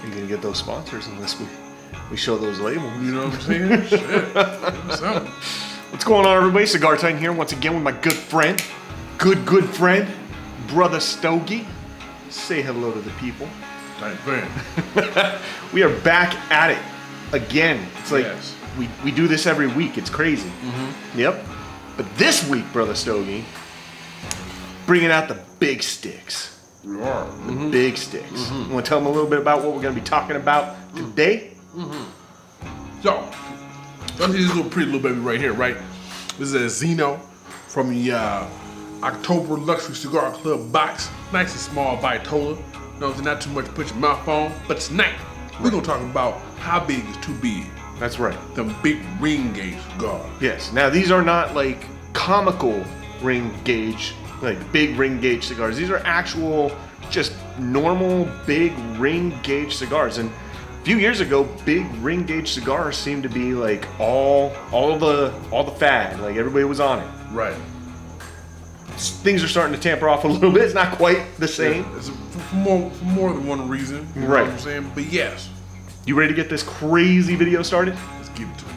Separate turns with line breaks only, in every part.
You're gonna get those sponsors unless we show those labels.
You know what I'm saying? Shit.
What's going on, everybody? Cigar Titan here once again with my good friend, good friend, Brother Stogie. Say hello to the people.
Tight fan.
We are back at it again. It's like
yes.
we do this every week. It's crazy.
Mm-hmm.
Yep. But this week, Brother Stogie, bringing out the big sticks.
We are.
The big sticks. You want to tell them a little bit about what we're going to be talking about today?
So, let's see this little pretty little baby right here, right? This is a Zeno from the October Luxury Cigar Club box. Nice and small Vitola. No, it's not too much to put your mouth on, but tonight we're going to talk about how big is too big.
That's right.
Them big ring gauge cigars.
Yes. Now, these are not like comical ring gauge, like big ring gauge cigars. These are actual, just normal big ring gauge cigars. And a few years ago, big ring gauge cigars seemed to be like all the fad. Like everybody was on it.
Right.
Things are starting to tamper off a little bit. It's not quite the same.
It's for more than one reason. You know
Right.
what I'm saying? But yes.
You ready to get this crazy video started?
Let's give it to him.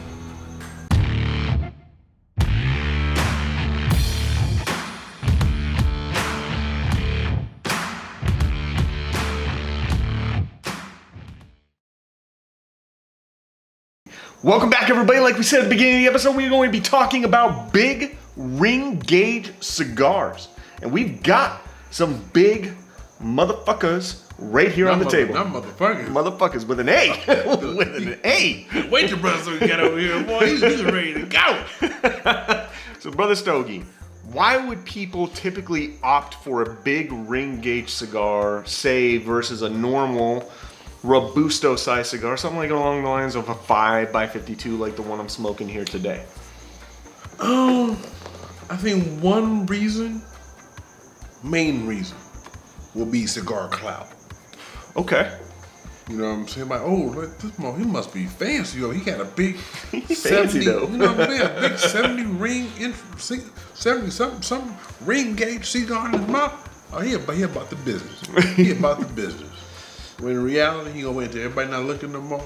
Welcome back, everybody. Like we said at the beginning of the episode, we're going to be talking about big ring gauge cigars. And we've got some big motherfuckers right here on the table.
Not motherfuckers.
Motherfuckers with an A. With an A.
Wait till Brother Stogie get over here, boy. He's ready to go.
So, Brother Stogie, why would people typically opt for a big ring gauge cigar, say, versus a normal Robusto size cigar, something like along the lines of a 5x52 like the one I'm smoking here today?
I think one main reason, will be cigar clout.
Okay.
You know what I'm saying? Like, oh, look, this mo, he must be fancy. Yo, he got a big
He's
70,
fancy though.
You know what I'm saying? A big 70 ring, 70 some ring gauge cigar in his mouth. Oh, he about the business. He about the business. When in reality, he gonna wait till everybody not looking no more.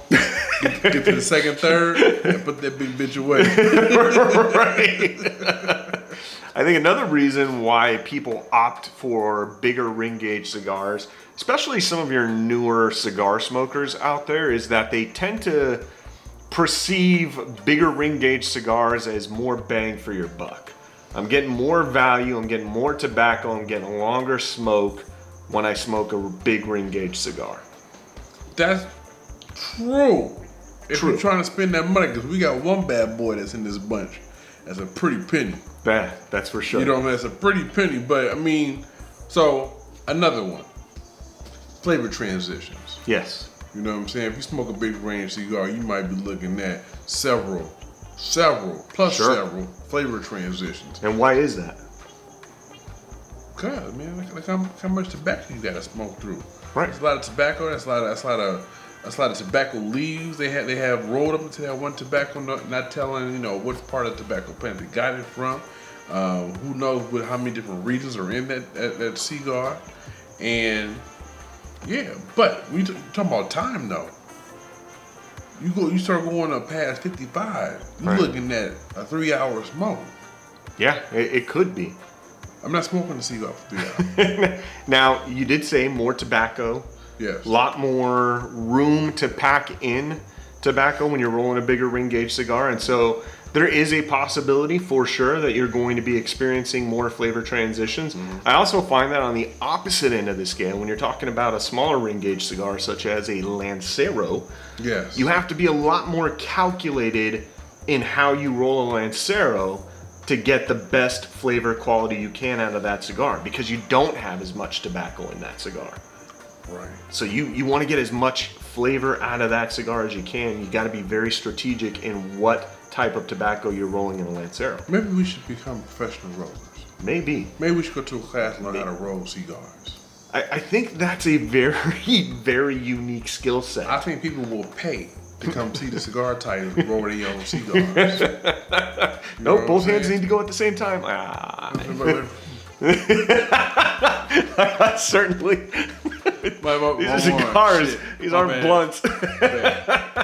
Get to the second, third, and put that big bitch away.
Right. I think another reason why people opt for bigger ring gauge cigars, especially some of your newer cigar smokers out there, is that they tend to perceive bigger ring gauge cigars as more bang for your buck. I'm getting more value, I'm getting more tobacco, I'm getting longer smoke when I smoke a big ring gauge cigar.
That's true. If
True.
you're trying to spend that money, because we got one bad boy that's in this bunch. That's a pretty penny.
That's for sure.
You know what I mean? That's a pretty penny. But I mean, so another one. Flavor transitions.
Yes.
You know what I'm saying? If you smoke a big range cigar, you might be looking at several flavor transitions.
And why is that?
God, man, like how much tobacco you gotta smoke through.
Right.
That's a lot of tobacco. That's a lot of tobacco leaves. They have rolled up into that one tobacco, not telling what part of the tobacco plant they got it from. Who knows how many different regions are in that cigar, and yeah. But we talking about time though. You start going up past 55. You're
Right.
looking at a 3-hour smoke.
Yeah, it could be.
I'm not smoking a cigar for 3 hours.
Now, you did say more tobacco.
Yes.
A lot more room to pack in tobacco when you're rolling a bigger ring gauge cigar. And so there is a possibility for sure that you're going to be experiencing more flavor transitions. I also find that on the opposite end of the scale, when you're talking about a smaller ring gauge cigar, such as a Lancero,
Yes.
you have to be a lot more calculated in how you roll a Lancero to get the best flavor quality you can out of that cigar, because you don't have as much tobacco in that cigar.
Right.
So you want to get as much flavor out of that cigar as you can. You got to be very strategic in what type of tobacco you're rolling in a Lancero.
Maybe we should become professional rollers.
Maybe.
Maybe we should go to a class and learn how to roll cigars.
I think that's a very, very unique skill set.
I think people will pay to come see the Cigar Titans roll their own cigars.
Nope, both hands need to go at the same time. Certainly. These are cigars.
Shit.
These aren't blunts.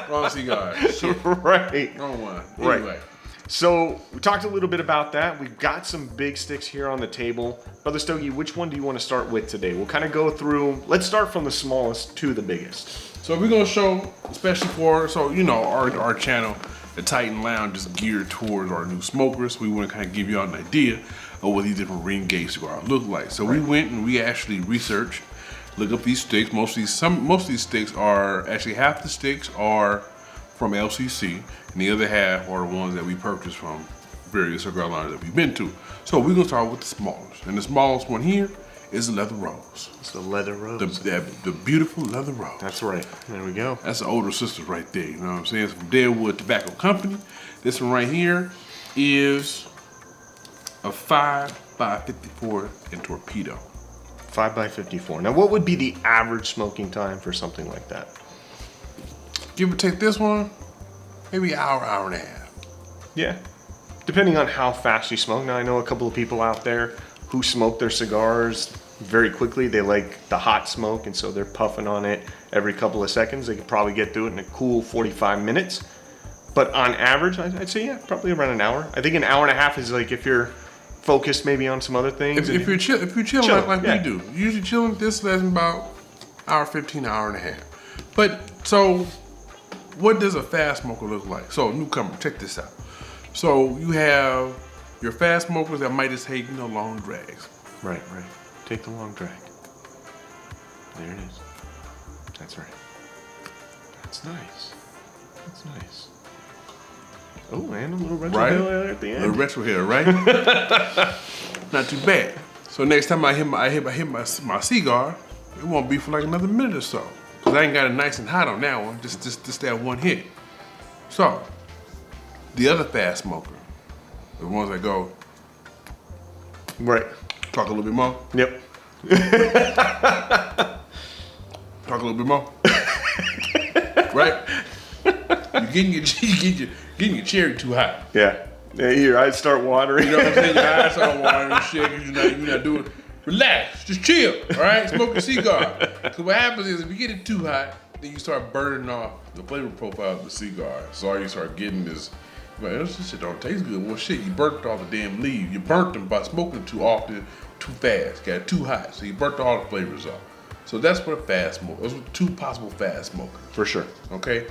Wrong cigar. Shit.
Right.
Wrong one.
Right.
Anyway.
So we talked a little bit about that. We've got some big sticks here on the table. Brother Stogie, which one do you want to start with today? We'll kind of go through, let's start from the smallest to the biggest.
So we're going to show, especially for, our channel, the Titan Lounge is geared towards our new smokers. We want to kind of give you all an idea of what these different ring gauge cigars look like. So we went and we actually researched, look up these sticks. Most of these sticks are, actually half the sticks are from LCC, and the other half are the ones that we purchased from various cigar lounges that we've been to. So we're gonna start with the smallest, and the smallest one here is the leather rose.
It's the leather rose.
The beautiful leather rose.
That's right. There we go.
That's the older sisters right there. You know what I'm saying? It's from Deadwood Tobacco Company. This one right here is a 5x54 in torpedo.
5x54. Now, what would be the average smoking time for something like that?
Give or take this one, maybe an hour, hour and a half.
Yeah, depending on how fast you smoke. Now, I know a couple of people out there who smoke their cigars very quickly. They like the hot smoke, and so they're puffing on it every couple of seconds. They could probably get through it in a cool 45 minutes. But on average, I'd say, yeah, probably around an hour. I think an hour and a half is like if you're focused maybe on some other things.
If you're chilling like we do. Usually chilling, this lasts about hour 15, hour and a half. But, so, what does a fast smoker look like? So, newcomer, check this out. So, you have your fast smokers that might just take, long drags.
Right. Take the long drag. There it is. That's right. That's nice. Oh, and a little retro hill at the end.
A little retro hill, right? Not too bad. So next time I hit my cigar, it won't be for like another minute or so. Cause I ain't got it nice and hot on that one, just that one hit. So, the other fast smoker, the ones that go,
right.
Talk a little bit more.
Yep.
Talk a little bit more. Right? You're getting your cherry too hot.
Yeah. Your eyes start watering.
You know what I'm saying? Your eyes start watering and shit. You're not doing. Relax, just chill. All right, smoke a cigar. Because what happens is if you get it too hot, then you start burning off the flavor profile of the cigar. So all you start getting is, man, this shit don't taste good. Well, shit, you burnt all the damn leaves. You burnt them by smoking too often, too fast. Got it too hot, so you burnt all the flavors off. So that's what a fast smoker. Those are two possible fast smokers.
For sure.
Okay,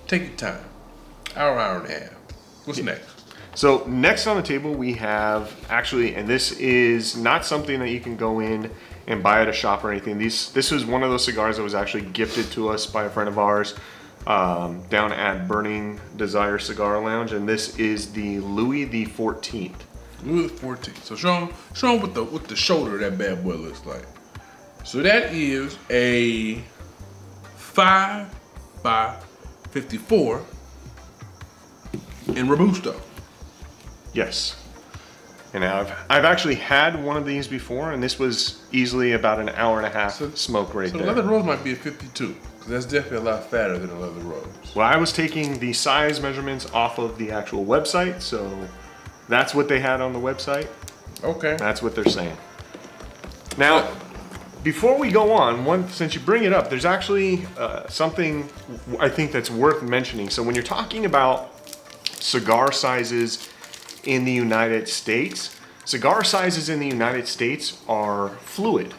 take your time. Hour and a half. What's next?
So next on the table we have actually, and this is not something that you can go in and buy at a shop or anything. This was one of those cigars that was actually gifted to us by a friend of ours down at Burning Desire Cigar Lounge, and this is the Louis the 14th.
Louis the 14th. So show them what the shoulder of that bad boy looks like. So that is a 5x54 in Robusto.
Yes. And I've actually had one of these before, and this was easily about an hour and a half smoke right there.
So leather rose might be a 52, because that's definitely a lot fatter than a leather rose.
Well, I was taking the size measurements off of the actual website, so that's what they had on the website.
Okay.
That's what they're saying. Now, before we go on, since you bring it up, there's actually something I think that's worth mentioning. So when you're talking about cigar sizes in the United States, cigar sizes in the United States are fluid.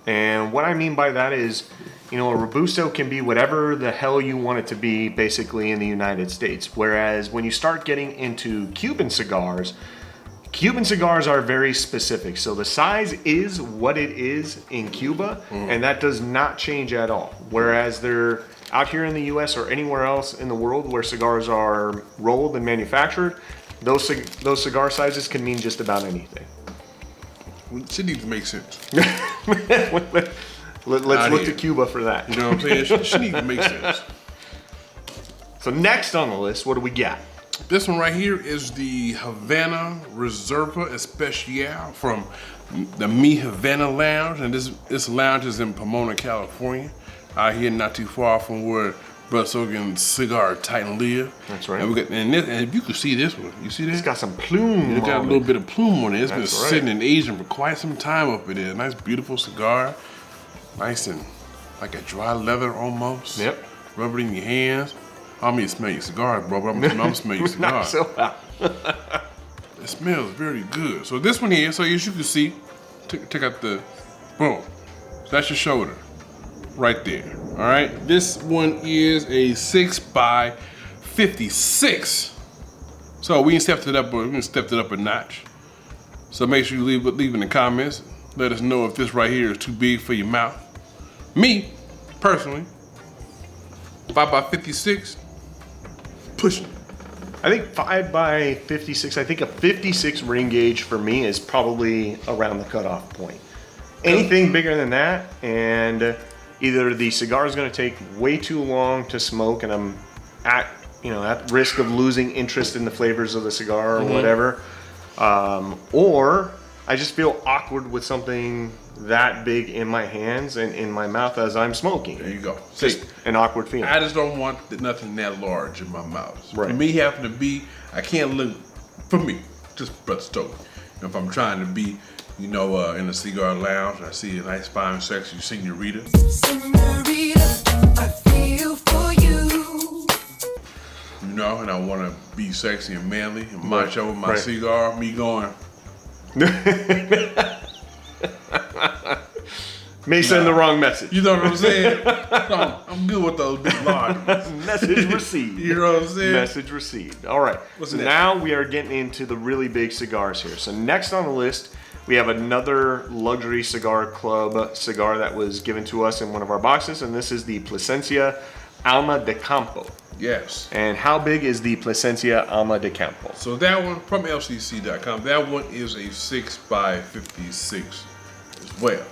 And what I mean by that is, a Robusto can be whatever the hell you want it to be basically in the United States. Whereas when you start getting into Cuban cigars are very specific. So the size is what it is in Cuba, and that does not change at all. Whereas they're out here in the US or anywhere else in the world where cigars are rolled and manufactured, those cigar sizes can mean just about anything.
It needs to make sense.
Let's look to Cuba for that.
You know what I'm saying? She needs to make sense.
So next on the list, what do we got?
This one right here is the Havana Reserve Especial from the Mi Havana Lounge, and this lounge is in Pomona, California, out here not too far from where Brother Sogan's Cigar Titan live.
That's right.
And if you can see this one, you see this?
It's got some plume.
It's got a little bit of plume on it. It's been
That's right.
sitting in Asian for quite some time up in there. Nice, beautiful cigar, nice and like a dry leather almost.
Yep.
Rub it in your hands. I mean, smell your cigars, bro. But I'm smelling your
Not
cigars.
so loud.
It smells very good. So this one here, so as you can see, take out the, boom. So that's your shoulder, right there. All right. This one is a 6x56. So we stepped it up. We stepped it up a notch. So make sure you leave in the comments. Let us know if this right here is too big for your mouth. Me, personally, 5x56, pushing.
I think 5x56, I think a 56 ring gauge for me is probably around the cutoff point. Anything bigger than that, and either the cigar is going to take way too long to smoke, and I'm at risk of losing interest in the flavors of the cigar or whatever, or I just feel awkward with something that big in my hands and in my mouth as I'm smoking.
There you go.
Just an awkward feeling.
I just don't want nothing that large in my mouth.
Right.
For me, having to be, I can't look, for me, just Brother Stoke. If I'm trying to be, in a cigar lounge, and I see a nice, fine, sexy senorita.
Senorita, I feel for you.
And I want to be sexy and manly and macho with my cigar, me going.
May send the wrong message.
You know what I'm saying? No, I'm good with those big large.
Message received.
You know what I'm saying?
Message received. All right.
What's
so
next?
now we are getting into the really big cigars here. So next on the list, we have another luxury cigar club cigar that was given to us in one of our boxes, and this is the Placencia Alma de Campo.
Yes.
And how big is the Placencia Alma de Campo?
So that one from LCC.com, that one is a 6x56 as well.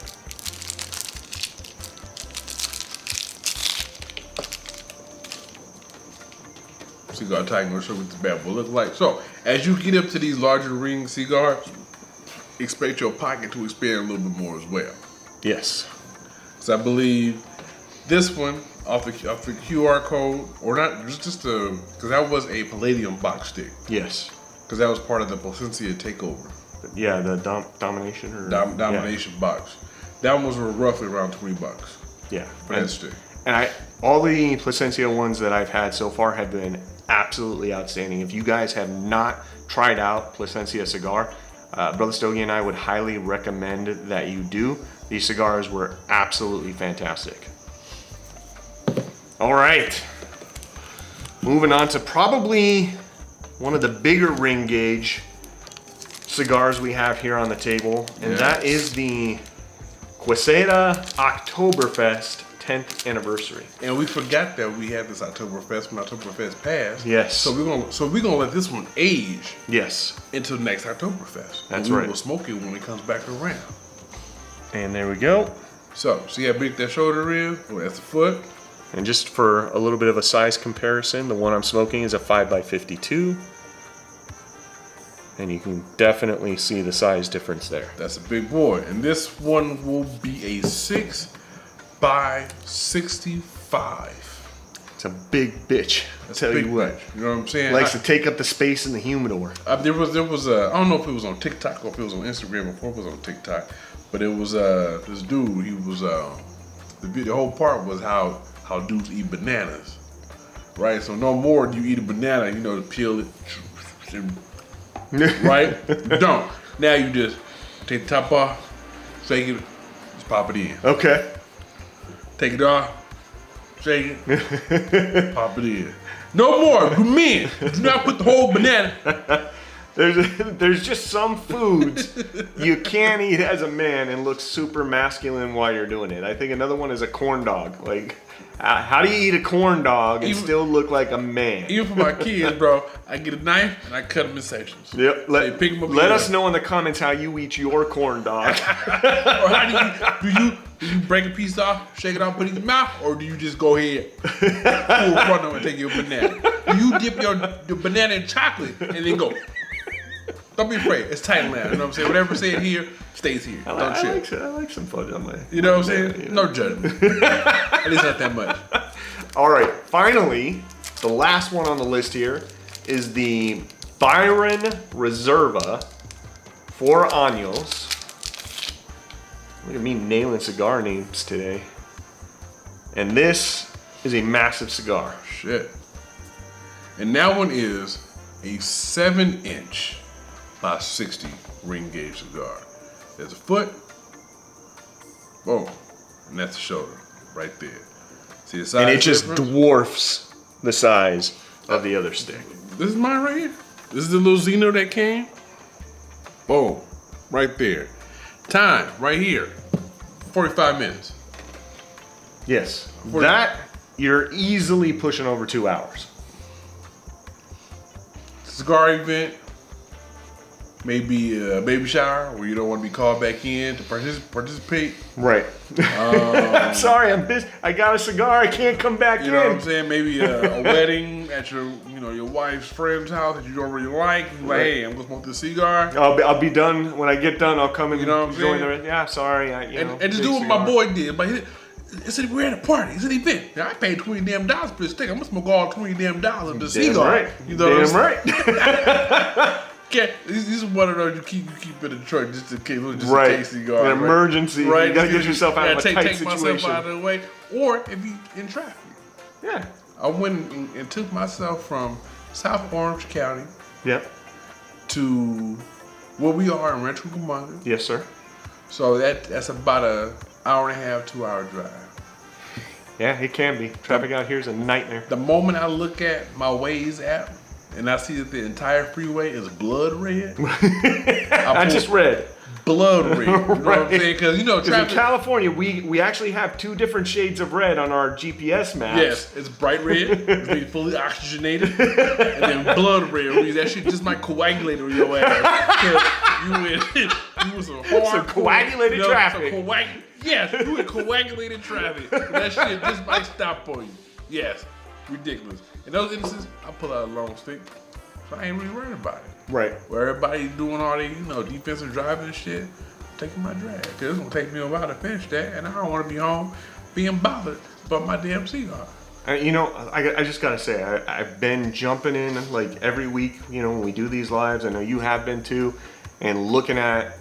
Cigar type, I'm gonna show you what the bad boy look like. So as you get up to these larger ring cigars, expect your pocket to expand a little bit more as well.
Yes.
So I believe this one off the QR code, or not, just because that was a Palladium box stick.
Yes.
Because that was part of the Placencia takeover.
Yeah, the domination or
Domination box. That one was roughly around $20
Yeah.
for that stick.
And all the Placencia ones that I've had so far have been absolutely outstanding. If you guys have not tried out Placencia cigar, Brother Stogie and I would highly recommend that you do. These cigars were absolutely fantastic. All right. Moving on to probably one of the bigger ring gauge cigars we have here on the table, and that is the Quesada Oktoberfest 10th anniversary.
And we forgot that we had this Oktoberfest when Oktoberfest passed.
Yes.
So we're gonna let this one age
Yes.
until the next Oktoberfest.
That's
and
right.
We'll smoke it when it comes back around.
And there we go.
So see how big that shoulder is? Well, that's the foot.
And just for a little bit of a size comparison, the one I'm smoking is a 5x52. And you can definitely see the size difference there.
That's a big boy. And this one will be a 6x65.
It's a big bitch. I'll tell you what.
You know what I'm saying?
Likes to take up the space in the humidor.
There was I don't know if it was on TikTok or if it was on Instagram before it was on TikTok, but it was this dude. He was the whole part was how dudes eat bananas, right? So no more do you eat a banana, to peel it, right? You don't. Now you just take the top off, shake it, just pop it in.
Okay.
Take it off, shake it, pop it in. No more, you men. Do not put the whole banana.
There's just some foods you can't eat as a man and look super masculine while you're doing it. I think another one is a corn dog. Like, how do you eat a corn dog and still look like a man?
Even for my kids, bro, I get a knife and I cut them in sections.
Yep. Let us know in the comments how you eat your corn dog.
Or how do you break a piece off, shake it off, put it in your mouth, or do you just go ahead, pull front of it and take your banana? Do you dip your banana in chocolate and then go? Don't be afraid. It's Thailand. You know what I'm saying? Whatever said here stays here. Don't shit.
I like some fudge on my.
You know what I'm saying? No judgment. At least not that much.
All right. Finally, the last one on the list here is the Byron Reserva 4 Años. Look at me nailing cigar names today. And this is a massive cigar.
Shit. And that one is a 7-inch by 60 ring gauge cigar. There's a foot. Boom. And that's the shoulder right there. See the size
And it just
difference?
dwarfs the size of the other stick.
This is mine right here. This is the little Xeno that came. Boom. Right there. Time, right here. 45 minutes.
Yes. That, you're easily pushing over 2 hours.
Cigar event. Maybe a baby shower where you don't want to be called back in to participate.
Right. I'm sorry, I'm busy. I got a cigar. I can't come back in.
You know what I'm saying? Maybe a wedding at your wife's friend's house that you don't really like. You're like, hey, I'm gonna smoke this cigar.
I'll be done. When I get done, I'll come and
You know what I'm
join
saying?
the. Yeah, sorry.
And just do what my boy did. But he said we're at a party. It's an event. I paid $20 damn for this stick. I'm gonna smoke all $20 damn of the cigar.
Right.
You know what I'm
Damn
saying?
right.
Okay, this is one of those you keep in the truck just in case,
Right.
a case cigar.
An emergency.
Right?
You gotta get yourself out of a tight
take
situation.
myself out of the way, or if you in traffic.
Yeah.
I went and took myself from South Orange County
Yep.
to where we are in Rancho Cucamonga.
Yes, sir.
So that's about an hour and a half, 2 hour drive.
Yeah, it can be. Traffic out here is a nightmare.
The moment I look at my Waze app and I see that the entire freeway is blood red,
I just read.
blood red. You know what I'm
Right.
saying? Because you know
Because in
traffic.
California, we actually have 2 different shades of red on our GPS maps.
Yes, it's bright red, it's being fully oxygenated, and then blood red, which that shit just might coagulate on your ass. You was some hard
Some coagulated traffic.
Yes, you in coagulated traffic. And that shit just might stop for you. Yes, ridiculous. In those instances, I pull out a long stick, so I ain't really worried about it.
Right.
Where everybody's doing all the defensive driving and shit, I'm taking my drag. Cause it's gonna take me a while to finish that, and I don't want to be home being bothered about my damn cigar.
I just gotta say, I've been jumping in like every week, when we do these lives. I know you have been too, and looking at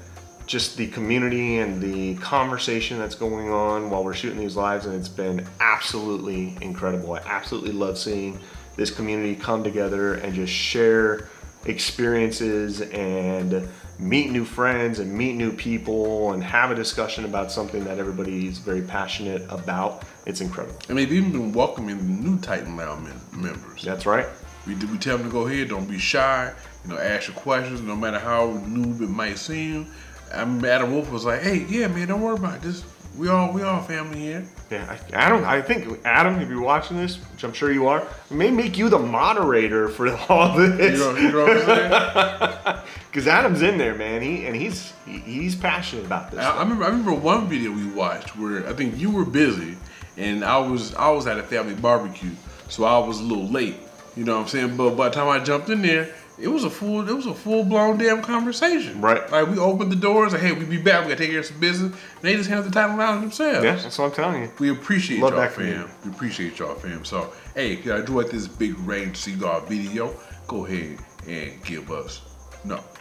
just the community and the conversation that's going on while we're shooting these lives, and it's been absolutely incredible. I absolutely love seeing this community come together and just share experiences and meet new friends and meet new people and have a discussion about something that everybody is very passionate about. It's incredible.
And they've even been welcoming the new Titan Lounge members.
That's right.
We tell them to go ahead, don't be shy, ask your questions, no matter how noob it might seem. Adam Wolf was like, hey, yeah, man, don't worry about it. Just we all family here.
Yeah, I think Adam, if you're watching this, which I'm sure you are, we may make you the moderator for all this.
You know what I'm saying?
Because Adam's in there, man. He's passionate about this.
I remember one video we watched where I think you were busy and I was at a family barbecue, so I was a little late. You know what I'm saying? But by the time I jumped in there, it was a full blown damn conversation.
Right.
Like we opened the doors, like, hey, we be back, we gotta take care of some business. And they just handled the title around themselves.
Yeah, that's what I'm telling you.
We appreciate
Love
y'all,
that
fam.
community.
We appreciate y'all, fam. So, hey, if y'all enjoyed this big range cigar video, go ahead and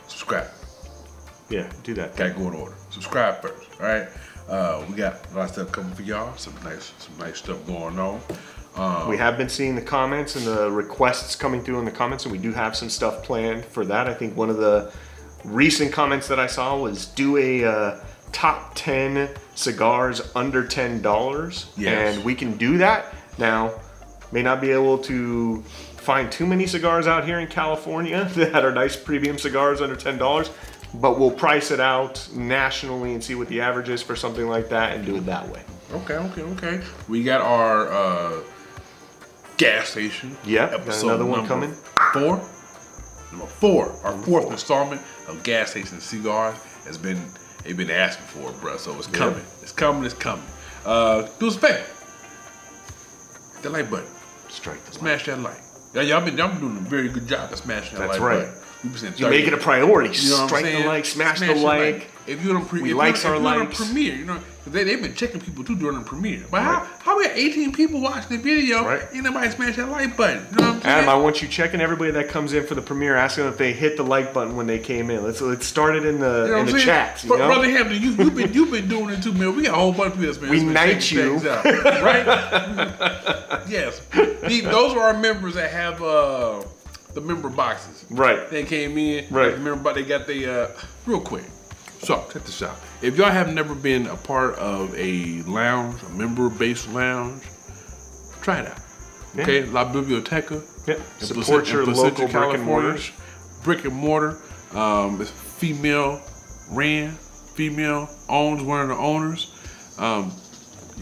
subscribe.
Yeah, do that.
Gotta go in order. Subscribe first, all right? We got a lot of stuff coming for y'all. Some nice stuff going on.
We have been seeing the comments and the requests coming through in the comments, and we do have some stuff planned for that. I think one of the recent comments that I saw was do a top 10 cigars under $10.
Yes.
And we can do that. Now, may not be able to find too many cigars out here in California that are nice premium cigars under $10, but we'll price it out nationally and see what the average is for something like that and do it that way.
Okay. We got our gas station.
Yep, got
episode
another one
number
coming.
4. Number 4, our fourth installment of Gas Station Cigars they've been asking for it, bro. So it's coming. It's coming. Do us a favor. Hit that like button.
Strike the
Smash that like. Y'all been doing a very good job of smashing that
That's
like
right.
button. We be saying
You make it a priority.
You know what I'm
Strike
saying?
the like, smash the like.
If you're on
We likes our
on
likes.
premiere, you know, 'cause they've been checking people too during the premiere. But how we got 18 people watching the video?
Right.
Ain't nobody smash that like button. You know what I'm saying?
Adam, I want you checking everybody that comes in for the premiere, asking them if they hit the like button when they came in. Let's start it in the
You know what I'm saying?
chats. You
But
know?
Brother Hampton, you've been doing it too, man. We got a whole bunch of people that's been
We
that's been
knight
checking
you.
things out, right? Yes. Those are our members that have the member boxes.
Right.
They came in.
Right.
Remember, they got the real quick. So check this out. If y'all have never been a part of a lounge, a member-based lounge, try it out.
Yeah.
Okay, La Biblioteca.
Yeah.
in
Support
Placencia,
your local brick and
California.
mortars.
Brick and mortar. It's female ran, female owns, one of the owners. You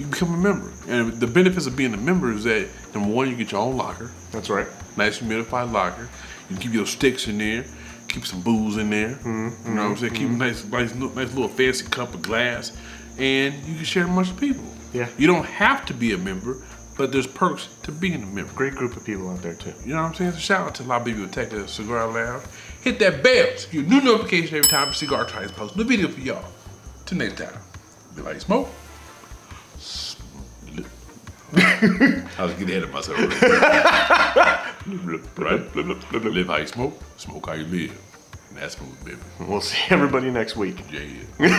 become a member. And the benefits of being a member is that, number one, you get your own locker.
That's right.
Nice humidified locker. You can keep your sticks in there. Keep some booze in there. You know what I'm saying? Keep a nice little fancy cup of glass. And you can share amongst people.
Yeah.
You don't have to be a member, but there's perks to being a member.
Great group of people out there too.
You know what I'm saying? So shout out to La Biblioteca Cigar Lounge. Hit that bell to get new notification every time Cigar tries to post a new video for y'all. Till next time. Be like smoke. I was getting ahead of myself. Right? Live how you smoke, smoke how you live. And that's smooth, baby.
We'll see everybody next week.
Yeah.
Yeah.